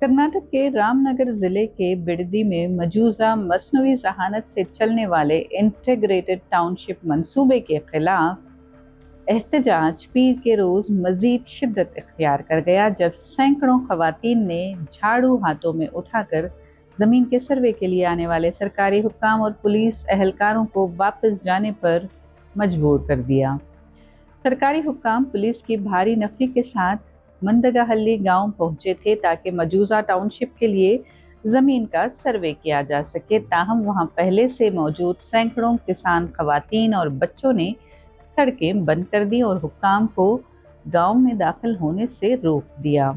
कर्नाटक के रामनगर जिले के बिडदी में मजूजा मसनवी जहानत से चलने वाले इंटीग्रेटेड टाउनशिप मंसूबे के खिलाफ एहतजाज पीर के रोज मजीद शिद्दत इख्तियार कर गया, जब सैकड़ों खवातीन ने झाड़ू हाथों में उठाकर जमीन के सर्वे के लिए आने वाले सरकारी हुक्काम और पुलिस एहलकारों को वापस जाने पर मजबूर कर दिया। सरकारी हुक्काम पुलिस की भारी नफरी के साथ मंदगाहल्ली गांव पहुंचे थे ताकि मजूजा टाउनशिप के लिए ज़मीन का सर्वे किया जा सके। ताहम वहां पहले से मौजूद सैकड़ों किसान, खवातीन और बच्चों ने सड़कें बंद कर दी और हुक्काम को गांव में दाखिल होने से रोक दिया।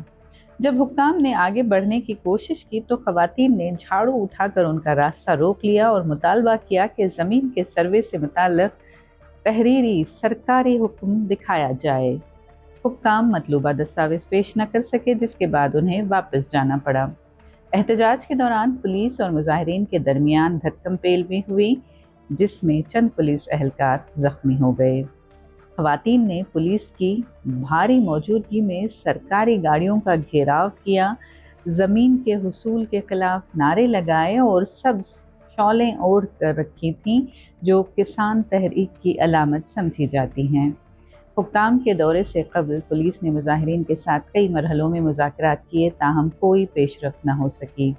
जब हुक्काम ने आगे बढ़ने की कोशिश की तो खवातीन ने झाड़ू उठाकर उनका रास्ता रोक लिया और मुतालबा किया कि ज़मीन के सर्वे से मुताल्लिक़ तहरीरी सरकारी हुक्म दिखाया जाए। हुक्काम मतलूबा दस्तावेज पेश न कर सके, जिसके बाद उन्हें वापस जाना पड़ा। एहतजाज के दौरान पुलिस और मुजाहिरीन के दरमियान धक्कम पेल भी हुई, जिसमें चंद पुलिस एहलकार जख्मी हो गए। खवातीन ने पुलिस की भारी मौजूदगी में सरकारी गाड़ियों का घेराव किया, ज़मीन के हुसूल के खिलाफ नारे लगाए और सब्ज़ शॉलें ओढ़ कर रखी थीं, जो किसान तहरीक की अलामत समझी जाती हैं। हुक्काम के दौरे से कबल पुलिस ने मुजाहिरीन के साथ कई मरहलों में मुज़ाकरात किए, ताहम कोई पेशरफ्त न हो सकी।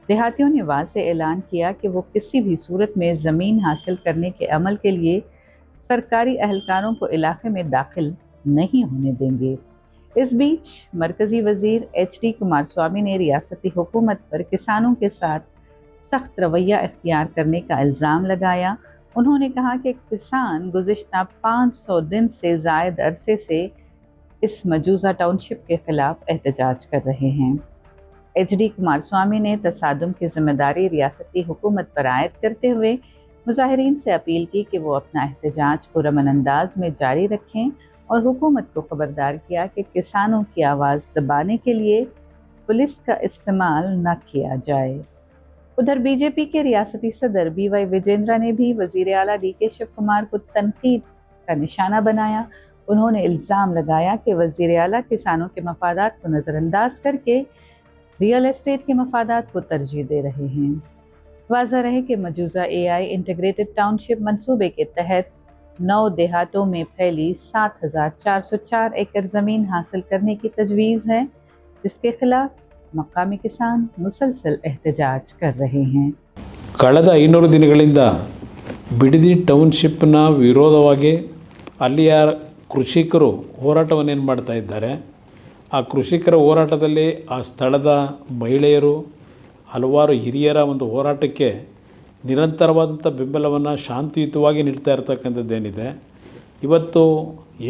देहातियों ने वाज़ेह ऐलान किया कि वो किसी भी सूरत में ज़मीन हासिल करने के अमल के लिए सरकारी एहलकारों को इलाके में दाखिल नहीं होने देंगे। इस बीच मरकज़ी वज़ीर HD कुमारस्वामी ने रियासती हुकूमत पर किसानों के साथ सख्त रवैया इख्तियार करने का इल्ज़ाम लगाया। उन्होंने कहा कि किसान गुज़िश्ता 500 दिन से ज़ायद अरसे से इस मजूजा टाउनशिप के ख़िलाफ़ एहतजाज कर रहे हैं। HD कुमारस्वामी ने तसादुम की ज़िम्मेदारी रियासती हुकूमत पर आयद करते हुए मुजाहिरीन से अपील की कि वो अपना एहतजाज पुरअमन अंदाज में जारी रखें और हुकूमत को खबरदार किया कि किसानों की आवाज़ दबाने के लिए पुलिस का इस्तेमाल न किया जाए। उधर बीजेपी के रियासती सदर BY विजेंद्रा ने भी वज़ीर आला DK शिव कुमार को तनकीद का निशाना बनाया। उन्होंने इल्ज़ाम लगाया कि वज़ीर आला किसानों के मफादात को नज़रअंदाज करके रियल एस्टेट के मफादात को तरजीह दे रहे हैं। वाज़ह रहे कि मजूजा AI इंटीग्रेटेड टाउनशिप मंसूबे के तहत 9 देहातों में फैली 7,404 एकड़ ज़मीन हासिल करने की तजवीज़ है, जिसके खिलाफ मकामी किसान मुसलसल एहतजाज कर रहे हैं। ಕಳೆದ 500 ದಿನಗಳಿಂದ ಬಿಡದಿ ಟೌನ್ಶಿಪ್ನ ವಿರೋಧವಾಗಿ ಅಲ್ಲಿಯ ಕೃಷಿಕರು ಹೋರಾಟವನ್ನೇನು ಮಾಡ್ತಾ ಇದ್ದಾರೆ. ಆ ಕೃಷಿಕರ ಹೋರಾಟದಲ್ಲಿ ಆ ಸ್ಥಳದ ಮಹಿಳೆಯರು, ಹಲವಾರು ಹಿರಿಯರ ಒಂದು ಹೋರಾಟಕ್ಕೆ ನಿರಂತರವಾದಂಥ ಬೆಂಬಲವನ್ನು ಶಾಂತಿಯುತವಾಗಿ ನೀಡ್ತಾ ಇರ್ತಕ್ಕಂಥದ್ದೇನಿದೆ. ಇವತ್ತು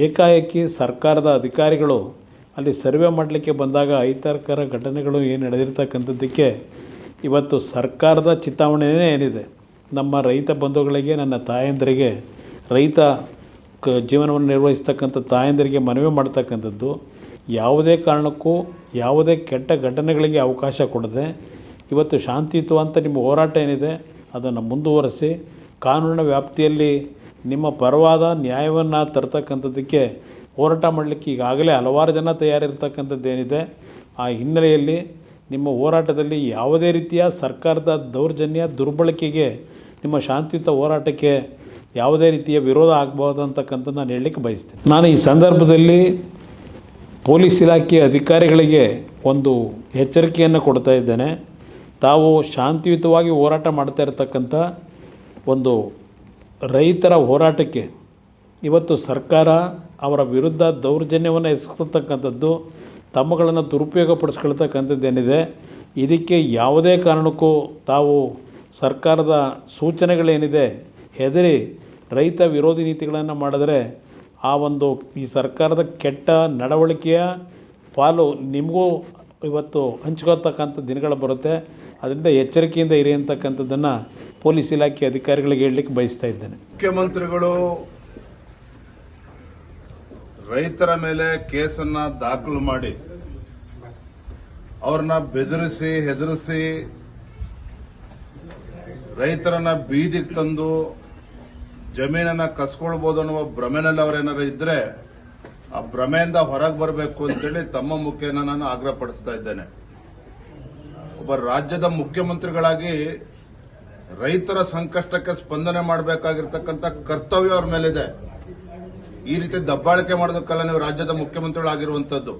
ಏಕಾಏಕಿ ಸರ್ಕಾರದ ಅಧಿಕಾರಿಗಳು ಅಲ್ಲಿ ಸರ್ವೆ ಮಾಡಲಿಕ್ಕೆ ಬಂದಾಗ ಅಹಿತಕರ ಘಟನೆಗಳು ಏನು ನಡೆದಿರ್ತಕ್ಕಂಥದ್ದಕ್ಕೆ ಇವತ್ತು ಸರ್ಕಾರದ ಚಿಂತಾವಣೆಯೇ ಏನಿದೆ, ನಮ್ಮ ರೈತ ಬಂಧುಗಳಿಗೆ, ನನ್ನ ತಾಯಂದಿರಿಗೆ, ರೈತ ಜೀವನವನ್ನು ನಿರ್ವಹಿಸ್ತಕ್ಕಂಥ ತಾಯಂದಿರಿಗೆ ಮನವಿ ಮಾಡ್ತಕ್ಕಂಥದ್ದು, ಯಾವುದೇ ಕಾರಣಕ್ಕೂ ಯಾವುದೇ ಕೆಟ್ಟ ಘಟನೆಗಳಿಗೆ ಅವಕಾಶ ಕೊಡದೆ ಇವತ್ತು ಶಾಂತಿಯುತವಂತ ನಿಮ್ಮ ಹೋರಾಟ ಏನಿದೆ ಅದನ್ನು ಮುಂದುವರಿಸಿ ಕಾನೂನಿನ ವ್ಯಾಪ್ತಿಯಲ್ಲಿ ನಿಮ್ಮ ಪರವಾದ ನ್ಯಾಯವನ್ನು ತರ್ತಕ್ಕಂಥದ್ದಕ್ಕೆ ಹೋರಾಟ ಮಾಡಲಿಕ್ಕೆ ಈಗಾಗಲೇ ಹಲವಾರು ಜನ ತಯಾರಿರ್ತಕ್ಕಂಥದ್ದೇನಿದೆ. ಆ ಹಿನ್ನೆಲೆಯಲ್ಲಿ ನಿಮ್ಮ ಹೋರಾಟದಲ್ಲಿ ಯಾವುದೇ ರೀತಿಯ ಸರ್ಕಾರದ ದೌರ್ಜನ್ಯ, ದುರ್ಬಳಕೆಗೆ ನಿಮ್ಮ ಶಾಂತಿಯುತ ಹೋರಾಟಕ್ಕೆ ಯಾವುದೇ ರೀತಿಯ ವಿರೋಧ ಆಗಬಹುದು ಅಂತಕ್ಕಂಥದ್ದು ನಾನು ಹೇಳಲಿಕ್ಕೆ ಬಯಸ್ತೀನಿ. ನಾನು ಈ ಸಂದರ್ಭದಲ್ಲಿ ಪೊಲೀಸ್ ಇಲಾಖೆ ಅಧಿಕಾರಿಗಳಿಗೆ ಒಂದು ಎಚ್ಚರಿಕೆಯನ್ನು ಕೊಡ್ತಾ ಇದ್ದೇನೆ. ತಾವು ಶಾಂತಿಯುತವಾಗಿ ಹೋರಾಟ ಮಾಡ್ತಾ ಇರತಕ್ಕಂಥ ಒಂದು ರೈತರ ಹೋರಾಟಕ್ಕೆ ಇವತ್ತು ಸರ್ಕಾರ ಅವರ ವಿರುದ್ಧ ದೌರ್ಜನ್ಯವನ್ನು ಎಸಗತಕ್ಕಂಥದ್ದು, ತಮ್ಮಗಳನ್ನು ದುರುಪಯೋಗಪಡಿಸ್ಕೊಳ್ತಕ್ಕಂಥದ್ದೇನಿದೆ, ಇದಕ್ಕೆ ಯಾವುದೇ ಕಾರಣಕ್ಕೂ ತಾವು ಸರ್ಕಾರದ ಸೂಚನೆಗಳೇನಿದೆ ಹೆದರಿ ರೈತ ವಿರೋಧಿ ನೀತಿಗಳನ್ನು ಮಾಡಿದರೆ ಆ ಒಂದು ಈ ಸರ್ಕಾರದ ಕೆಟ್ಟ ನಡವಳಿಕೆಯ ಪಾಲು ನಿಮಗೂ ಇವತ್ತು ಹಂಚ್ಕೊಳ್ತಕ್ಕಂಥ ದಿನಗಳು ಬರುತ್ತೆ. ಅದರಿಂದ ಎಚ್ಚರಿಕೆಯಿಂದ ಇರಿ ಅಂತಕ್ಕಂಥದ್ದನ್ನು ಪೊಲೀಸ್ ಇಲಾಖೆ ಅಧಿಕಾರಿಗಳಿಗೆ ಹೇಳಲಿಕ್ಕೆ ಬಯಸ್ತಾ ಇದ್ದೇನೆ. ಮುಖ್ಯಮಂತ್ರಿಗಳು ರೈತರ ಮೇಲೆ ಕೇಸನ್ನ ದಾಖಲು ಮಾಡಿ ಅವ್ರನ್ನ ಬೆದರಿಸಿ ಹೆದರಿಸಿ ರೈತರನ್ನ ಬೀದಿಗೆ ತಂದು ಜಮೀನನ್ನ ಕಸ್ಕೊಳ್ಬಹುದು ಅನ್ನುವ ಭ್ರಮೆನಲ್ಲಿ ಅವರೇನಾರು ಇದ್ರೆ ಆ ಭ್ರಮೆಯಿಂದ ಹೊರಗೆ ಬರಬೇಕು ಅಂತೇಳಿ ತಮ್ಮ ಮುಖೇನ ನಾನು ಆಗ್ರಹಪಡಿಸ್ತಾ ಇದ್ದೇನೆ. ಒಬ್ಬ ರಾಜ್ಯದ ಮುಖ್ಯಮಂತ್ರಿಗಳಾಗಿ ರೈತರ ಸಂಕಷ್ಟಕ್ಕೆ ಸ್ಪಂದನೆ ಮಾಡಬೇಕಾಗಿರ್ತಕ್ಕಂಥ ಕರ್ತವ್ಯ ಅವ್ರ ಮೇಲಿದೆ. ಈ ರೀತಿ ದಬ್ಬಾಳಿಕೆ ಮಾಡೋದಕ್ಕಲ್ಲ ನೀವು ರಾಜ್ಯದ ಮುಖ್ಯಮಂತ್ರಿಗಳಾಗಿರುವಂತದ್ದು.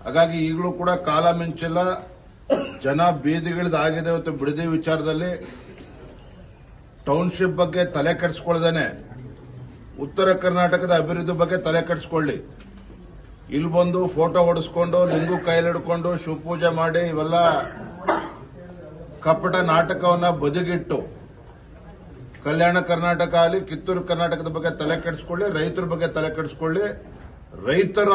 ಹಾಗಾಗಿ ಈಗಲೂ ಕೂಡ ಕಾಲ ಮಿಂಚಿಲ್ಲ, ಜನ ಬೀದಿಗಿಳಿದಾಗಿದೆ. ಇವತ್ತು ಬಿಡದಿ ವಿಚಾರದಲ್ಲಿ ಟೌನ್ಶಿಪ್ ಬಗ್ಗೆ ತಲೆ ಕೆಡಿಸ್ಕೊಳ್ದೇನೆ ಉತ್ತರ ಕರ್ನಾಟಕದ ಅಭಿವೃದ್ಧಿ ಬಗ್ಗೆ ತಲೆ ಕೆಡಿಸ್ಕೊಳ್ಳಿ. ಇಲ್ಲಿ ಬಂದು ಫೋಟೋ ಹೊಡೆಸ್ಕೊಂಡು ಲಿಂಗು ಕೈಲಿಡ್ಕೊಂಡು ಶಿವಪೂಜೆ ಮಾಡಿ ಇವೆಲ್ಲ ಕಪಟ ನಾಟಕವನ್ನ ಬದಿಗಿಟ್ಟು ಕಲ್ಯಾಣ ಕರ್ನಾಟಕ ಆಗಲಿ ಕಿತ್ತೂರು ಕರ್ನಾಟಕದ ಬಗ್ಗೆ ತಲೆ ಕೆಡಿಸ್ಕೊಳ್ಳಿ, ರೈತರ ಬಗ್ಗೆ ತಲೆ ಕೆಡಿಸ್ಕೊಳ್ಳಿ. ರೈತರ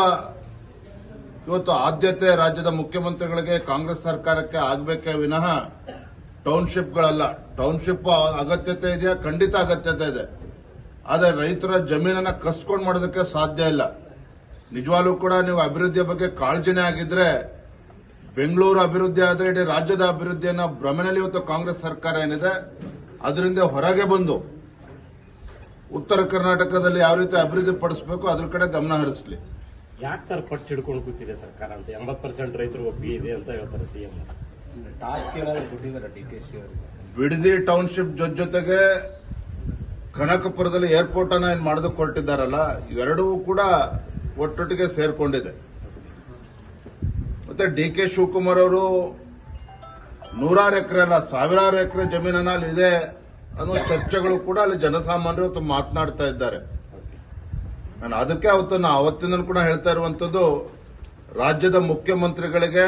ಇವತ್ತು ಆದ್ಯತೆ ರಾಜ್ಯದ ಮುಖ್ಯಮಂತ್ರಿಗಳಿಗೆ ಕಾಂಗ್ರೆಸ್ ಸರ್ಕಾರಕ್ಕೆ ಆಗಬೇಕೇ ವಿನಃ ಟೌನ್ಶಿಪ್ಗಳಲ್ಲ. ಟೌನ್ಶಿಪ್ ಅಗತ್ಯತೆ ಇದೆಯಾ? ಖಂಡಿತ ಅಗತ್ಯತೆ ಇದೆ. ಆದರೆ ರೈತರ ಜಮೀನನ್ನ ಕಸ್ಕೊಂಡು ಮಾಡೋದಕ್ಕೆ ಸಾಧ್ಯ ಇಲ್ಲ. ನಿಜವಾಗ್ಲೂ ಕೂಡ ನೀವು ಅಭಿವೃದ್ಧಿಯ ಬಗ್ಗೆ ಕಾಳಜಿನೇ ಆಗಿದ್ರೆ ಬೆಂಗಳೂರು ಅಭಿವೃದ್ಧಿ ಆದರೆ ಇಡೀ ರಾಜ್ಯದ ಅಭಿವೃದ್ಧಿಯನ್ನ ಭ್ರಮೆನಲ್ಲಿ ಇವತ್ತು ಕಾಂಗ್ರೆಸ್ ಸರ್ಕಾರ ಏನಿದೆ ಅದರಿಂದ ಹೊರಗೆ ಬಂದು ಉತ್ತರ ಕರ್ನಾಟಕದಲ್ಲಿ ಯಾವ ರೀತಿ ಅಭಿವೃದ್ಧಿ ಪಡಿಸಬೇಕು ಅದ್ರ ಕಡೆ ಗಮನ ಹರಿಸಲಿ. ಯಾಕೆ ಸರ್ ಪಟ್ಟು ಹಿಡ್ಕೊಂಡು ಕೂತಿದೆ ಸರ್ಕಾರ ಅಂತ? 80% ರೈತರು ಒಪ್ಪಿಗೆ ಇದೆ ಅಂತ ಹೇಳ್ತಾರೆ ಸಿಎಂ. ಬಿಡದಿ ಟೌನ್ಶಿಪ್ ಜೊತೆಗೆ ಕನಕಪುರದಲ್ಲಿ ಏರ್ಪೋರ್ಟ್ ಅನ್ನ ಏನ್ ಮಾಡೋದಕ್ಕೆ ಹೊರಟಿದ್ದಾರಲ್ಲ, ಇವೆರಡೂ ಕೂಡ ಒಟ್ಟೊಟ್ಟಿಗೆ ಸೇರ್ಕೊಂಡಿದೆ. ಮತ್ತೆ ಡಿ.ಕೆ. ಶಿವಕುಮಾರ್ ಅವರು 100 ಎಕರೆ ಅಲ್ಲ 1000 ಎಕರೆ ಜಮೀನನ್ನ ಅಲ್ಲಿ ಇದೆ ಅನ್ನೋ ಚರ್ಚೆಗಳು ಕೂಡ ಅಲ್ಲಿ ಜನಸಾಮಾನ್ಯರು ಇವತ್ತು ಮಾತನಾಡ್ತಾ ಇದ್ದಾರೆ. ನಾನು ಅದಕ್ಕೆ ಅವತ್ತಿನ ಕೂಡ ಹೇಳ್ತಾ ಇರುವಂತದ್ದು, ರಾಜ್ಯದ ಮುಖ್ಯಮಂತ್ರಿಗಳಿಗೆ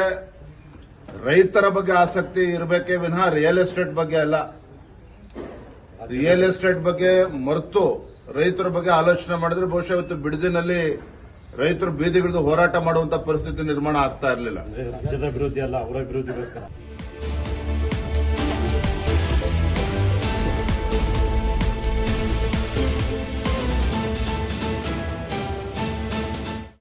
ರೈತರ ಬಗ್ಗೆ ಆಸಕ್ತಿ ಇರಬೇಕೇ ವಿನಃ ರಿಯಲ್ ಎಸ್ಟೇಟ್ ಬಗ್ಗೆ ಅಲ್ಲ. ರಿಯಲ್ ಎಸ್ಟೇಟ್ ಬಗ್ಗೆ ಮರೆತು ರೈತರ ಬಗ್ಗೆ ಆಲೋಚನೆ ಮಾಡಿದ್ರೆ ಬಹುಶಃ ಇವತ್ತು ಬಿಡದಿನಲ್ಲಿ ರೈತರು ಬೀದಿಗಿಳಿದು ಹೋರಾಟ ಮಾಡುವಂತ ಪರಿಸ್ಥಿತಿ ನಿರ್ಮಾಣ ಆಗ್ತಾ ಇರಲಿಲ್ಲ. ರಾಜ್ಯದ ಅಭಿವೃದ್ಧಿ ಅಲ್ಲ, ಅವರ ಅಭಿವೃದ್ಧಿಗೋಸ್ಕರ.